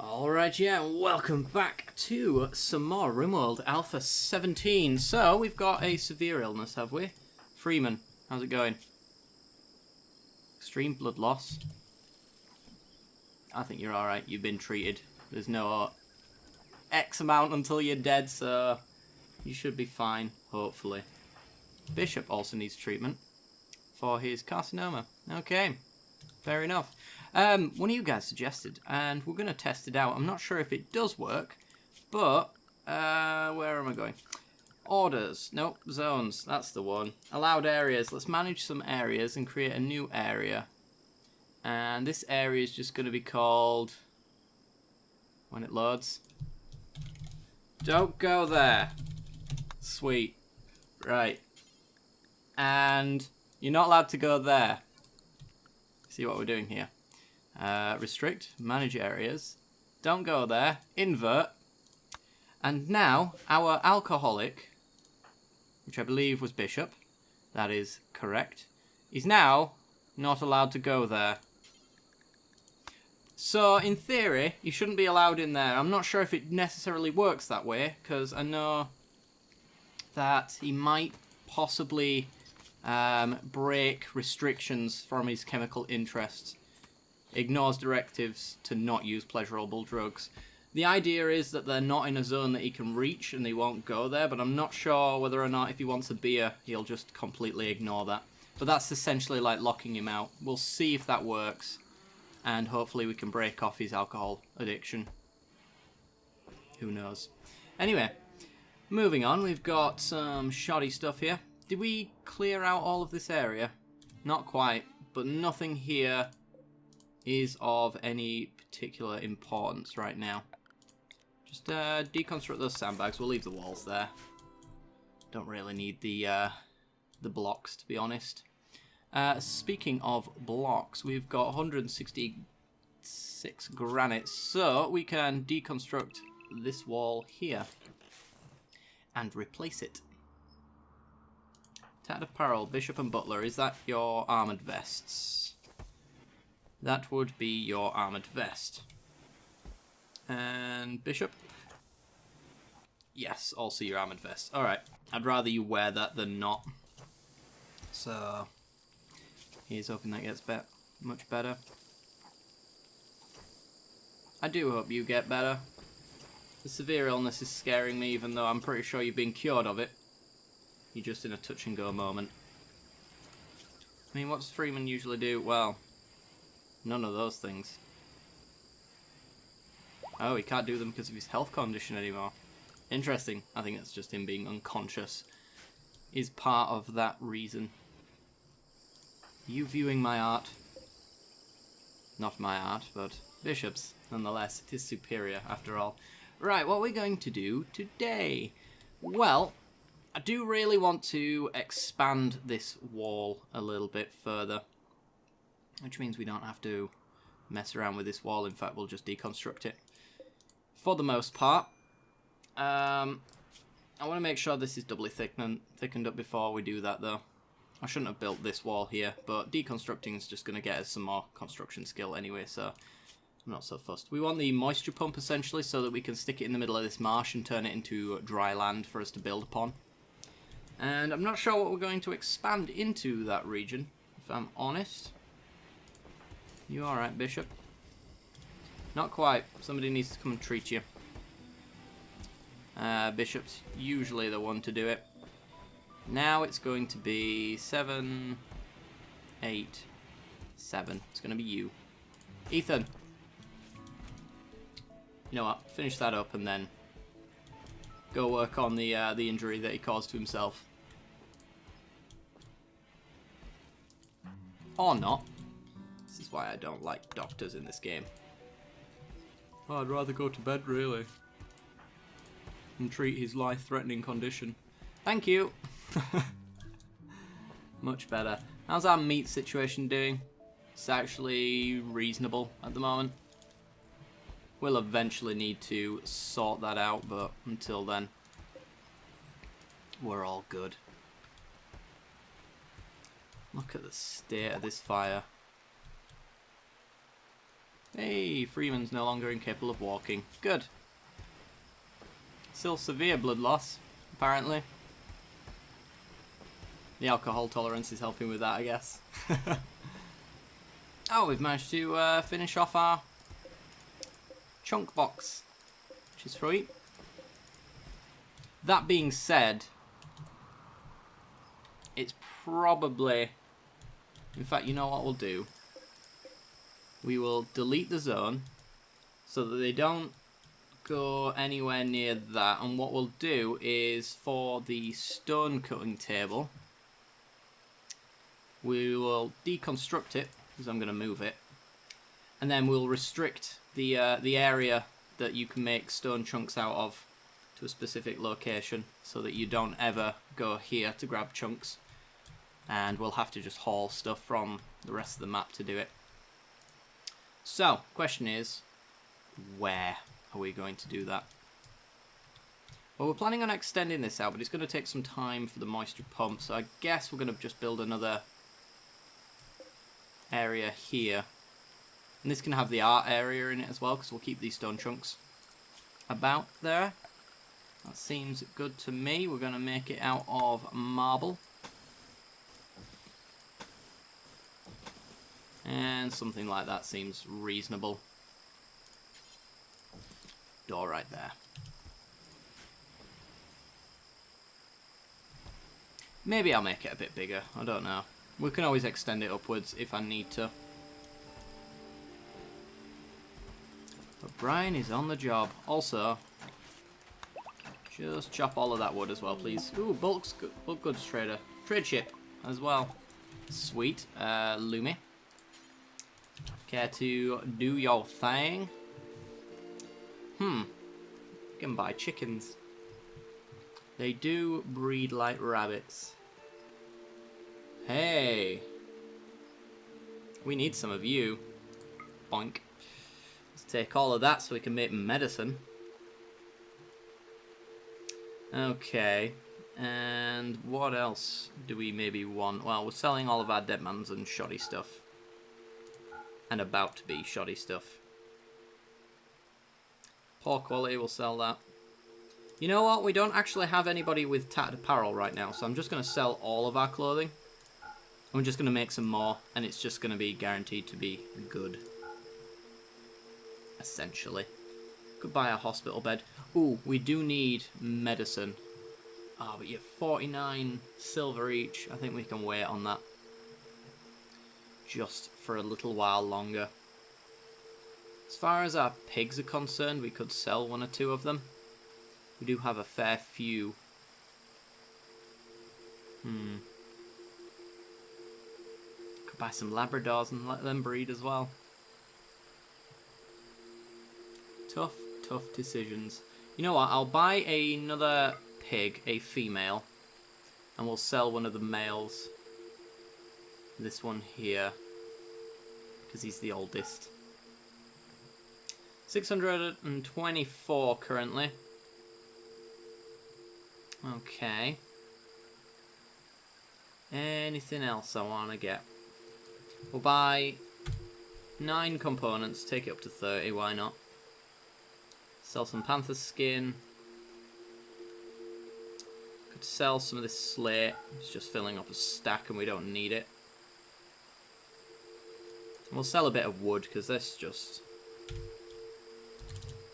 Alright, yeah, and welcome back to some more Rimworld Alpha 17. So, we've got a severe illness, have we? Freeman, how's it going? Extreme blood loss. I think you're alright, you've been treated. There's no X amount until you're dead, so you should be fine, hopefully. Bishop also needs treatment for his carcinoma. Okay, fair enough. One of you guys suggested, and we're going to test it out. I'm not sure if it does work, but where am I going? Orders. Nope, zones. That's the one. Allowed areas. Let's manage some areas and create a new area. And this area is just going to be called, when it loads, don't go there. Sweet. Right. And you're not allowed to go there. See what we're doing here. Restrict, manage areas, don't go there, invert, and now our alcoholic, which I believe was Bishop, that is correct, is now not allowed to go there. So in theory, he shouldn't be allowed in there. I'm not sure if it necessarily works that way, because I know that he might possibly break restrictions from his chemical interests. Ignores directives to not use pleasurable drugs. The idea is that they're not in a zone that he can reach and they won't go there, but I'm not sure whether or not if he wants a beer, he'll just completely ignore that. But that's essentially like locking him out. We'll see if that works, and hopefully we can break off his alcohol addiction. Who knows? Anyway, moving on, we've got some shoddy stuff here. Did we clear out all of this area? Not quite, but nothing here is of any particular importance right now. Just deconstruct those sandbags. We'll leave the walls there. Don't really need the blocks, to be honest. Speaking of blocks, we've got 166 granite, so we can deconstruct this wall here and replace it. Tattered apparel, Bishop and Butler. Is that your armoured vests? That would be your armoured vest. And Bishop? Yes, also your armoured vest. Alright, I'd rather you wear that than not. So, here's hoping that gets much better. I do hope you get better. The severe illness is scaring me, even though I'm pretty sure you've been cured of it. You're just in a touch and go moment. I mean, what does Freeman usually do? Well, none of those things. Oh, he can't do them because of his health condition anymore. Interesting. I think that's just him being unconscious. Is part of that reason. You viewing my art? Not my art, but Bishop's. Nonetheless, it is superior after all. Right, what are we going to do today? Well, I do really want to expand this wall a little bit further. Which means we don't have to mess around with this wall. In fact, we'll just deconstruct it. For the most part. I want to make sure this is doubly thickened up before we do that, though. I shouldn't have built this wall here, but deconstructing is just going to get us some more construction skill anyway, so I'm not so fussed. We want the moisture pump, essentially, so that we can stick it in the middle of this marsh and turn it into dry land for us to build upon. And I'm not sure what we're going to expand into that region, if I'm honest. You alright, Bishop? Not quite. Somebody needs to come and treat you. Bishop's usually the one to do it. Now it's going to be 7, 8, 7. It's going to be you. Ethan. You know what? Finish that up and then go work on the injury that he caused to himself. Or not. This is why I don't like doctors in this game. Oh, I'd rather go to bed, really. And treat his life-threatening condition. Thank you! Much better. How's our meat situation doing? It's actually reasonable at the moment. We'll eventually need to sort that out, but until then, we're all good. Look at the state of this fire. Hey, Freeman's no longer incapable of walking. Good. Still severe blood loss, apparently. The alcohol tolerance is helping with that, I guess. Oh, we've managed to finish off our chunk box, which is sweet. That being said, it's probably... In fact, you know what we'll do? We will delete the zone so that they don't go anywhere near that. And what we'll do is for the stone cutting table, we will deconstruct it, because I'm going to move it. And then we'll restrict the area that you can make stone chunks out of to a specific location so that you don't ever go here to grab chunks. And we'll have to just haul stuff from the rest of the map to do it. So, question is, where are we going to do that? Well, we're planning on extending this out, but it's going to take some time for the moisture pump, so I guess we're going to just build another area here. And this can have the art area in it as well, because we'll keep these stone chunks about there. That seems good to me. We're going to make it out of marble. And something like that seems reasonable. Door right there. Maybe I'll make it a bit bigger. I don't know. We can always extend it upwards if I need to. But Brian is on the job. Also, just chop all of that wood as well, please. Ooh, bulk goods trader. Trade ship as well. Sweet. Lumi. Care to do your thing? You can buy chickens. They do breed like rabbits. Hey. We need some of you. Boink. Let's take all of that so we can make medicine. Okay. And what else do we maybe want? Well, we're selling all of our dead mans and shoddy stuff. And about to be shoddy stuff. Poor quality, we'll sell that. You know what? We don't actually have anybody with tattered apparel right now, so I'm just going to sell all of our clothing. I'm just going to make some more, and it's just going to be guaranteed to be good. Essentially. Could buy a hospital bed. Ooh, we do need medicine. Oh, but you're 49 silver each. I think we can wait on that. Just for a little while longer. As far as our pigs are concerned, we could sell one or two of them. We do have a fair few. Could buy some Labradors and let them breed as well. Tough decisions. You know what? I'll buy another pig, a female, and we'll sell one of the males. This one here, because he's the oldest. 624 currently. Okay. Anything else I want to get? We'll buy 9 components, take it up to 30, why not? Sell some panther skin. Could sell some of this slate. It's just filling up a stack and we don't need it. We'll sell a bit of wood, because this just...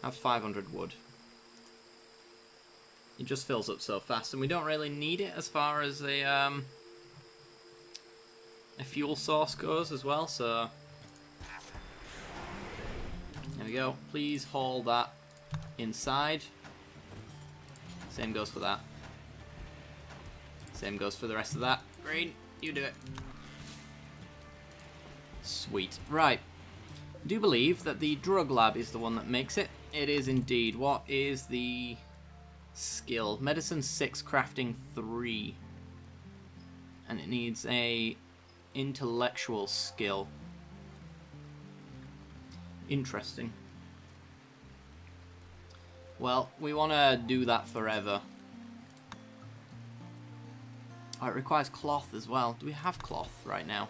have 500 wood. It just fills up so fast, and we don't really need it as far as a fuel source goes as well, so... There we go. Please haul that inside. Same goes for that. Same goes for the rest of that. Green, you do it. Sweet. Right. I do believe that the drug lab is the one that makes it. It is indeed. What is the skill? Medicine 6, crafting 3. And it needs a intellectual skill. Interesting. Well, we want to do that forever. Oh, it requires cloth as well. Do we have cloth right now?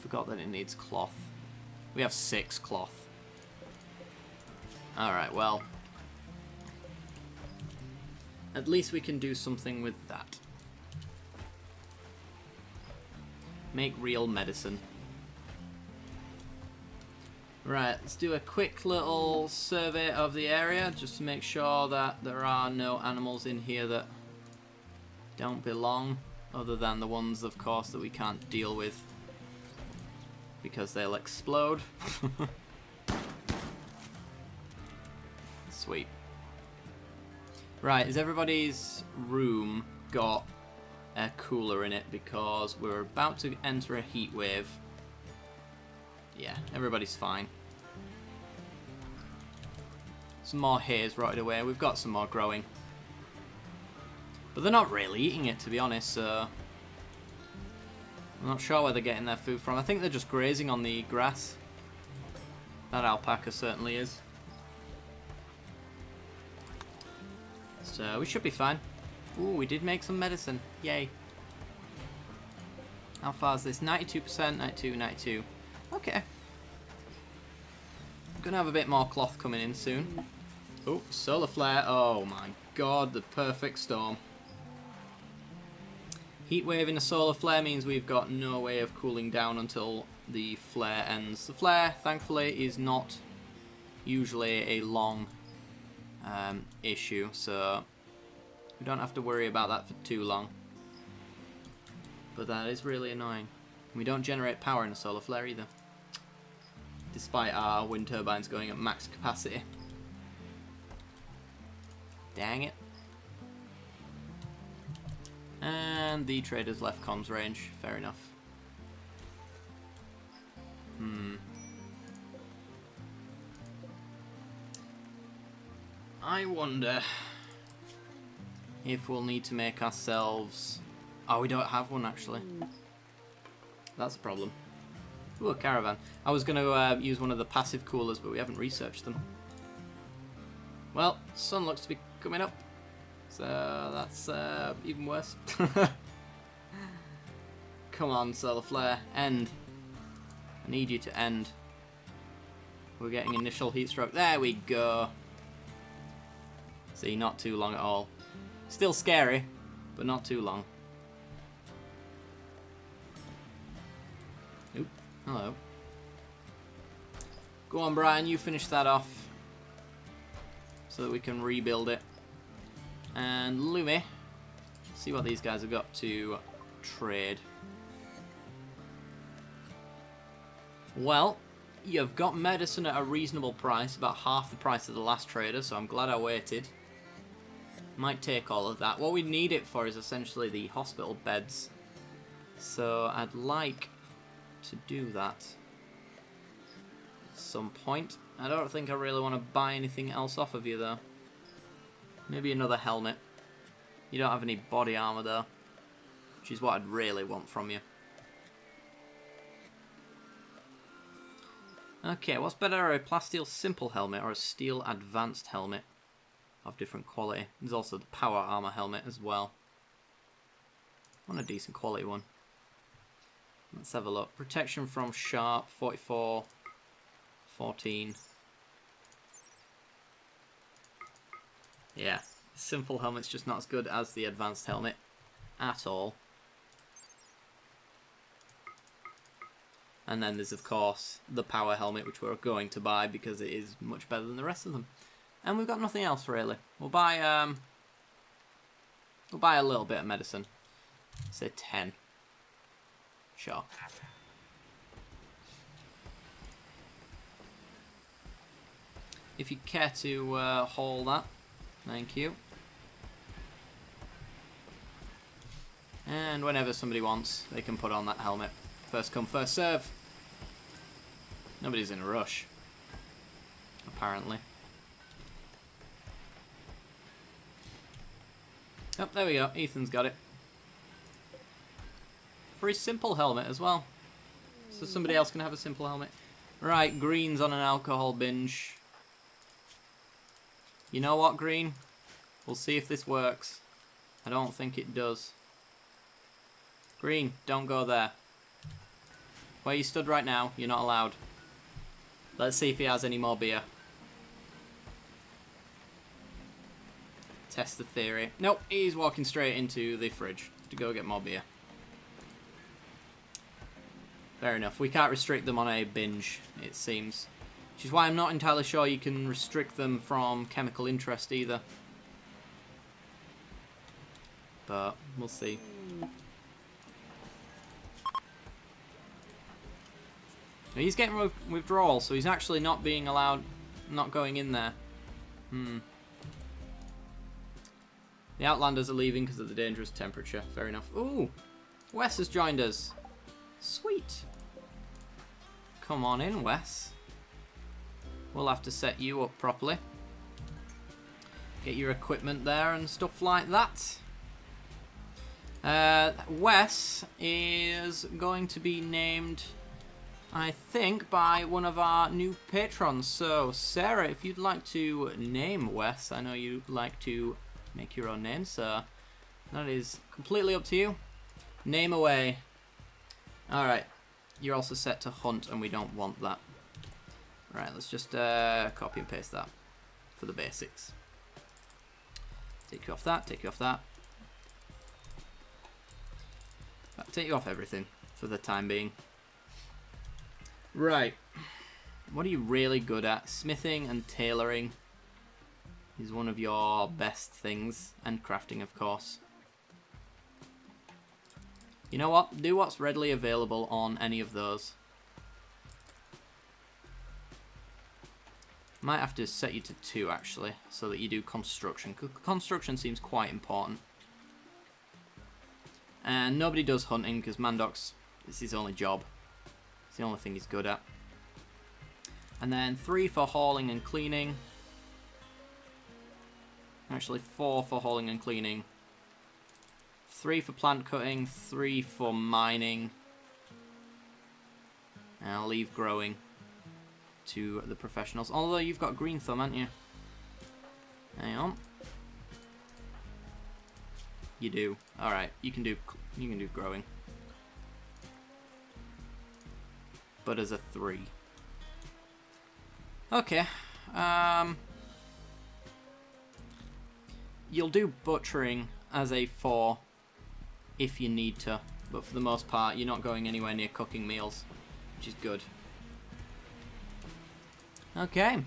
Forgot that it needs cloth. We have 6 cloth. Alright, well. At least we can do something with that. Make real medicine. Right, let's do a quick little survey of the area just to make sure that there are no animals in here that don't belong, other than the ones, of course, that we can't deal with because they'll explode. Sweet. Right, has everybody's room got a cooler in it? Because we're about to enter a heat wave. Yeah, everybody's fine. Some more haze rotted away. We've got some more growing. But they're not really eating it, to be honest, so I'm not sure where they're getting their food from. I think they're just grazing on the grass. That alpaca certainly is. So we should be fine. Ooh, we did make some medicine. Yay. How far is this? 92%, 92, 92. Okay. I'm gonna have a bit more cloth coming in soon. Oh, solar flare. Oh my god, the perfect storm. Heat wave in a solar flare means we've got no way of cooling down until the flare ends. The flare, thankfully, is not usually a long issue, so we don't have to worry about that for too long. But that is really annoying. We don't generate power in a solar flare either, despite our wind turbines going at max capacity. Dang it. And the trader's left comms range. Fair enough. I wonder if we'll need to make ourselves... Oh, we don't have one, actually. That's a problem. Ooh, a caravan. I was going to use one of the passive coolers, but we haven't researched them. Well, sun looks to be coming up, so that's even worse. Come on, solar flare, end. I need you to end. We're getting initial heat stroke. There we go. See, not too long at all. Still scary, but not too long. Oop, hello. Go on, Brian, you finish that off so that we can rebuild it. And Lumi, see what these guys have got to trade. Well, you've got medicine at a reasonable price, about half the price of the last trader, so I'm glad I waited. Might take all of that. What we need it for is essentially the hospital beds. So I'd like to do that at some point. I don't think I really want to buy anything else off of you though. Maybe another helmet. You don't have any body armor though, which is what I'd really want from you. Okay, what's better, a plasteel simple helmet or a steel advanced helmet of different quality? There's also the power armor helmet as well. I want a decent quality one. Let's have a look. Protection from sharp, 44, 14. Yeah, simple helmet's just not as good as the advanced helmet at all. And then there's of course the power helmet, which we're going to buy because it is much better than the rest of them. And we've got nothing else really. We'll buy a little bit of medicine. Say 10. Sure. If you care to haul that, thank you. And whenever somebody wants, they can put on that helmet. First come, first serve. Nobody's in a rush, apparently. Oh, there we go. Ethan's got it. For his simple helmet as well. So somebody else can have a simple helmet. Right, Green's on an alcohol binge. You know what, Green? We'll see if this works. I don't think it does. Green, don't go there. Where you stood right now, you're not allowed. Let's see if he has any more beer. Test the theory. Nope, he's walking straight into the fridge to go get more beer. Fair enough. We can't restrict them on a binge, it seems. Which is why I'm not entirely sure you can restrict them from chemical interest either. But we'll see. He's getting withdrawal, so he's actually not being allowed, not going in there. The Outlanders are leaving because of the dangerous temperature. Fair enough. Ooh, Wes has joined us. Sweet. Come on in, Wes. We'll have to set you up properly. Get your equipment there and stuff like that. Wes is going to be named, I think, by one of our new patrons. So, Sarah, if you'd like to name Wes, I know you like to make your own name, so that is completely up to you. Name away. Alright, you're also set to hunt, and we don't want that. Right, let's just copy and paste that for the basics. Take you off that, take you off that. Take you off everything for the time being. Right. What are you really good at? Smithing and tailoring is one of your best things. And crafting, of course. You know what? Do what's readily available on any of those. Might have to set you to 2, actually, so that you do construction. Construction seems quite important. And nobody does hunting, because Mandox is his only job. It's the only thing he's good at. And then 3 for hauling and cleaning. Actually 4 for hauling and cleaning. 3 for plant cutting, 3 for mining. And I'll leave growing to the professionals. Although you've got green thumb, haven't you? Hang on. You do. Alright, you can do growing. But as a 3. Okay. You'll do butchering as a 4 if you need to. But for the most part, you're not going anywhere near cooking meals, which is good. Okay.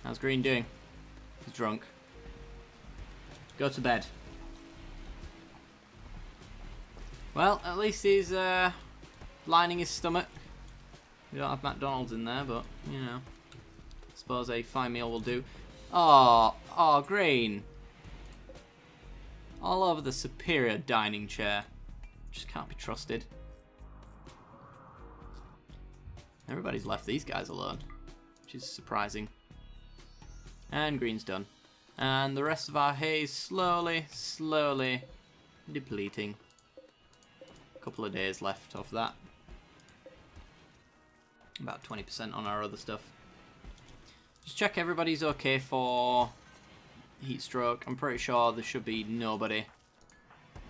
How's Green doing? He's drunk. Go to bed. Well, at least he's lining his stomach. We don't have McDonald's in there, but, you know. I suppose a fine meal will do. Oh, Green. All over the superior dining chair. Just can't be trusted. Everybody's left these guys alone, which is surprising. And Green's done. And the rest of our hay is slowly depleting. Couple of days left of that. About 20% on our other stuff. Just check everybody's okay for heat stroke. I'm pretty sure there should be nobody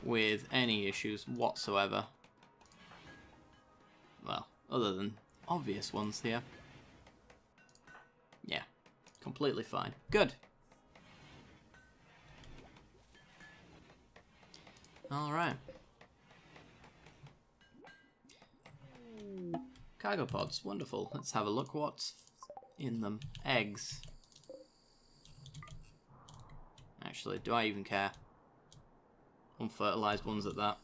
with any issues whatsoever. Well, other than obvious ones here. Yeah, completely fine. Good. Alright. Cargo pods, wonderful. Let's have a look what's in them. Eggs. Actually, do I even care? Unfertilized ones at that.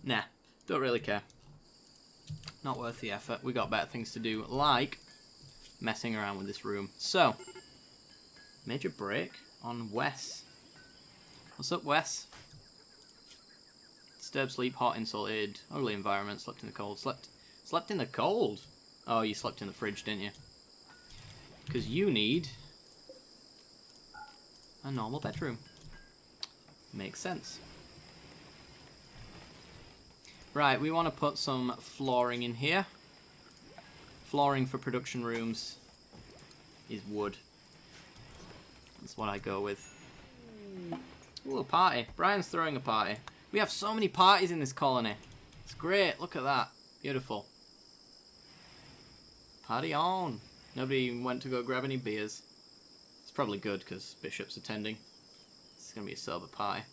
Nah, don't really care. Not worth the effort. We got better things to do, like messing around with this room. So, major break on Wes. What's up, Wes? Disturbed sleep, hot, insulted, ugly environment, slept in the cold. Slept in the cold? Oh, you slept in the fridge, didn't you? Because you need a normal bedroom. Makes sense. Right, we want to put some flooring in here. Flooring for production rooms is wood. That's what I go with. Ooh, a party. Brian's throwing a party. We have so many parties in this colony. It's great. Look at that. Beautiful. Party on. Nobody went to go grab any beers. It's probably good because Bishop's attending. It's going to be a sober party.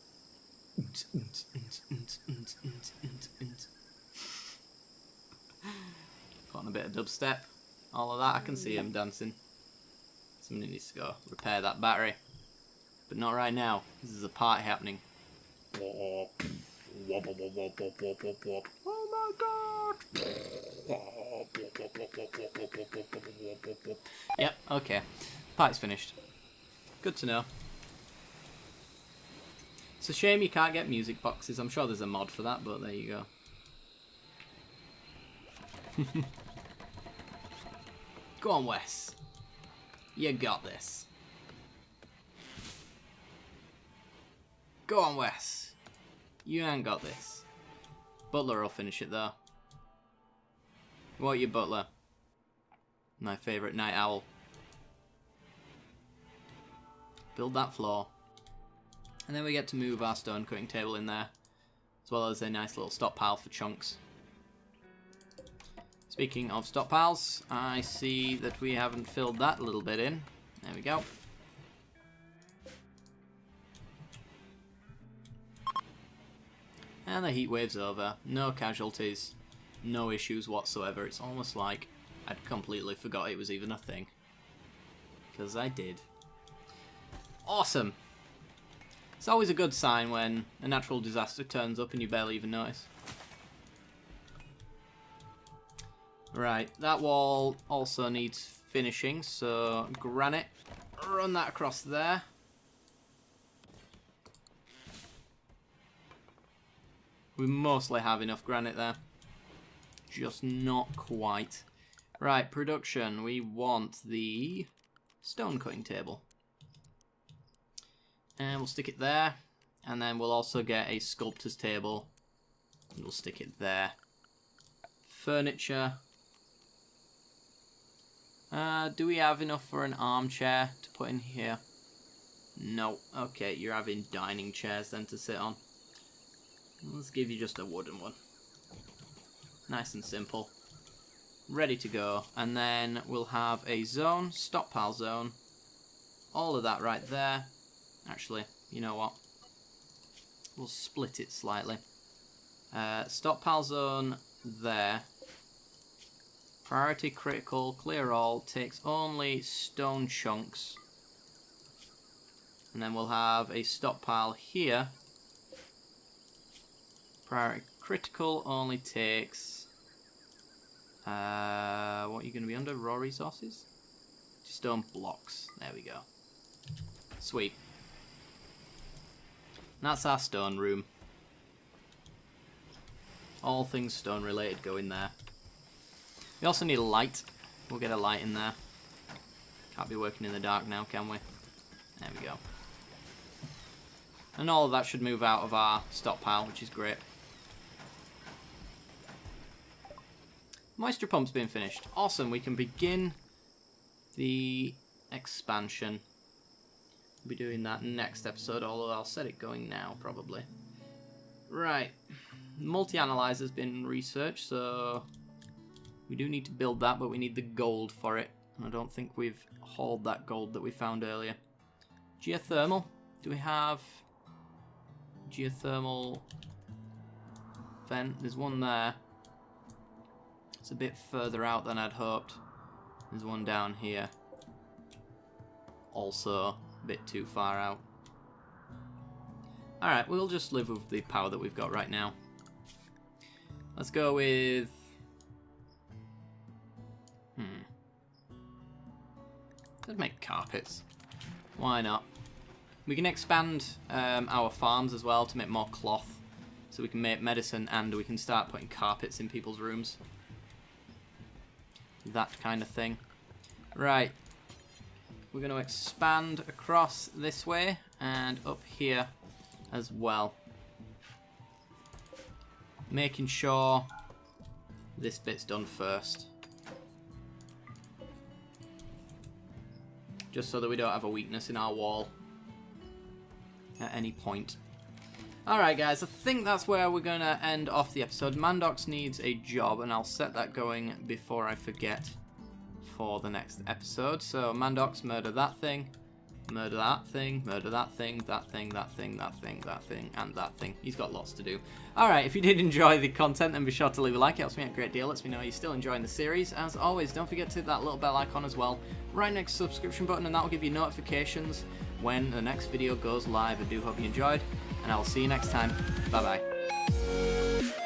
Put on a bit of dubstep. All of that, I can see him dancing. Somebody needs to go repair that battery. But not right now. This is a party happening. Oh my god! Yep, okay. Party's finished. Good to know. It's a shame you can't get music boxes. I'm sure there's a mod for that, but there you go. Go on, Wes. You got this. Go on, Wes. You ain't got this. Butler will finish it, though. What are you, Butler? My favourite night owl. Build that floor. And then we get to move our stone cutting table in there. As well as a nice little stockpile for chunks. Speaking of stockpiles, I see that we haven't filled that little bit in. There we go. And the heat wave's over. No casualties. No issues whatsoever. It's almost like I'd completely forgot it was even a thing. Because I did. Awesome. It's always a good sign when a natural disaster turns up and you barely even notice. Right, that wall also needs finishing, so granite, run that across there. We mostly have enough granite there, just not quite. Right, production, we want the stone cutting table. And we'll stick it there, and then we'll also get a sculptor's table, and we'll stick it there. Furniture. Do we have enough for an armchair to put in here? No. Okay, you're having dining chairs then to sit on. Let's give you just a wooden one. Nice and simple. Ready to go. And then we'll have a zone, stockpile zone. All of that right there. Actually, you know what? We'll split it slightly. Stockpile zone there. Priority critical, clear all, takes only stone chunks. And then we'll have a stockpile here. Priority critical only takes... what are you going to be under? Raw resources? Stone blocks. There we go. Sweet. And that's our stone room. All things stone related go in there. We also need a light. We'll get a light in there. Can't be working in the dark now, can we? There we go. And all of that should move out of our stockpile, which is great. Moisture pump's been finished. Awesome, we can begin the expansion. We'll be doing that next episode, although I'll set it going now, probably. Right. Multi-analyzer's been researched, so... we do need to build that, but we need the gold for it. And I don't think we've hauled that gold that we found earlier. Geothermal. Do we have... geothermal vent? There's one there. It's a bit further out than I'd hoped. There's one down here. Also a bit too far out. Alright, we'll just live with the power that we've got right now. Let's go with... let's make carpets. Why not? We can expand our farms as well to make more cloth. So we can make medicine and we can start putting carpets in people's rooms. That kind of thing. Right. We're going to expand across this way and up here as well. Making sure this bit's done first. Just so that we don't have a weakness in our wall at any point. Alright guys, I think that's where we're going to end off the episode. Mandox needs a job and I'll set that going before I forget. for the next episode. So Mandox, murder that thing, murder that thing, murder that thing, that thing, that thing, that thing, that thing, and that thing. He's got lots to do. Alright, if you did enjoy the content, then be sure to leave a like. It helps me out a great deal. Lets me know you're still enjoying the series. As always, don't forget to hit that little bell icon as well, right next to the subscription button, and that will give you notifications when the next video goes live. I do hope you enjoyed, and I will see you next time. Bye-bye.